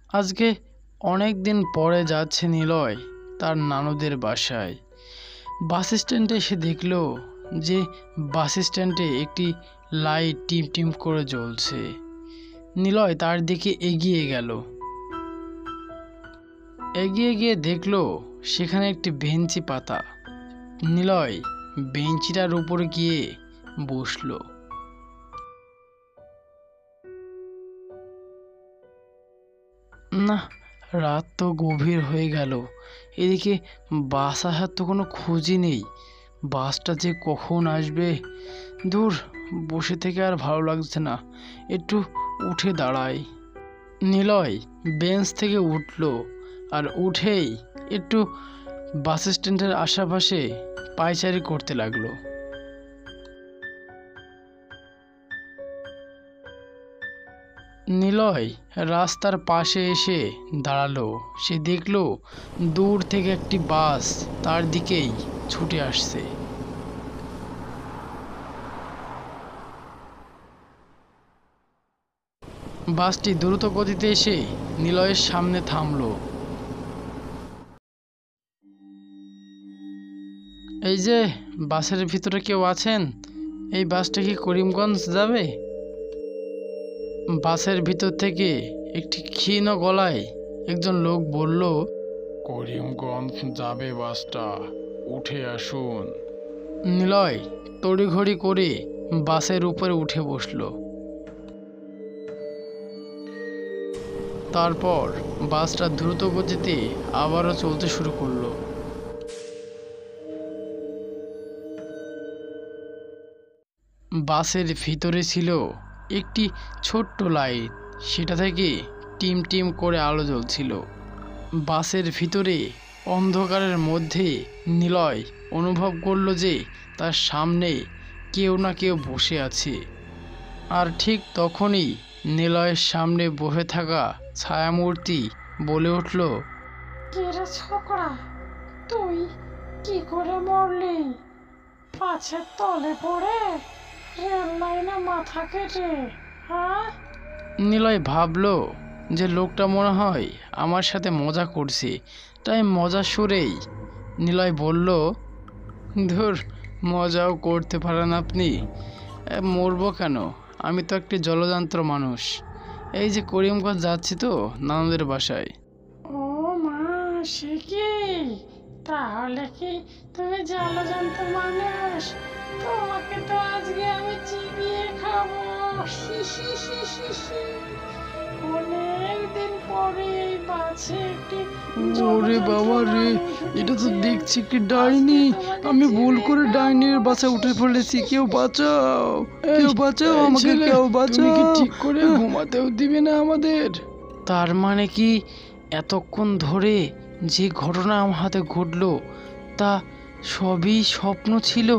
আজকে অনেক দিন পরে যাচ্ছে নিলয় তার নানুদের বাসায়। বাস স্ট্যান্ডে এসে দেখলো যে বাস স্ট্যান্ডে একটি লাইট টিম টিম করে জ্বলছে। নিলয় তার দিকে এগিয়ে গেল। এগিয়ে গিয়ে দেখলো সেখানে একটি বেঞ্চি পাতা। নিলয় বেঞ্চিটার উপরে গিয়ে বসলো। না, রাত তো গভীর হয়ে গেল, এদিকে বাস আসার তো কোনো খোঁজই নেই। বাসটা যে কখন আসবে, দূর, বসে থেকে আর ভালো লাগছে না, একটু উঠে দাঁড়াই। নিলয় বেঞ্চ থেকে উঠলো আর উঠেই একটু বাস স্ট্যান্ডের আশেপাশে পায়চারি করতে লাগলো। নিলয় রাস্তার পাশে এসে দাঁড়ালো। সে দেখলো দূর থেকে একটি বাস তার দিকেই ছুটে আসছে। বাসটি দ্রুত গতিতে এসে নিলয়ের সামনে থামলো। এই যে, বাসের ভিতরে কেউ আছেন? এই বাসটা কি করিমগঞ্জ যাবে? বাসের ভিতর থেকে একটি ক্ষীণ গলায় একজন লোক বলল, করিমগঞ্জ যাবে বাসটা, উঠে আসুন। নিলয় তড়িঘড়ি করে বাসের উপরে উঠে বসলো। তারপর বাসটা দ্রুত গতিতে আবারও চলতে শুরু করলো। বাসের ভিতরে ছিল একটি ছোট্ট লাইট, সেটা থেকে টিম টিম করে আলো জ্বলছিল। বাসের ভিতরে অন্ধকারের মধ্যে নিলয় অনুভব করলো যে তার সামনে কেউ না কেউ বসে আছে। আর ঠিক তখনই নিলয়ের সামনে বসে থাকা ছায়ামূর্তি বলে উঠল, কে রে ছোকরা, তুই কি করে মরলি? পাছের তলে পড়ে, রেল লাইনে মাথা কেটে? হ্যাঁ? নিলয় ভাবলো যে লোকটা মনে হয় আমার সাথে মজা করছে, তাই মজার সুরেই নিলয় বলল, ধুর, মজাও করতে পারেন আপনি। মরবো কেন? আমি তো একটি জলযন্ত্র মানুষ। এই যে করিমগঞ্জ যাচ্ছি তো নানুদের বাসায়। ও মা, সে কি? তাহলে কি তুমি জলজন্ত মানুষ? তোমাকে তো আজকে আমি চিবিয়ে খাবো। অনেকদিন পরে এই বাসে একটি ওরে বাবা রে, এটা তো দেখছি একটি ডাইনি। আমি ভুল করে ডাইনির বাসায় উঠে পড়েছি। কেউ বাঁচাও, কেউ বাঁচাও আমাকে, কেউ বাঁচাও। ঠিক করে ঘুমাতেও দিবে না আমাদের? তার মানে কি এতক্ষণ ধরে যে ঘটনা আমার হাতে ঘটলো তা সবই স্বপ্ন ছিল?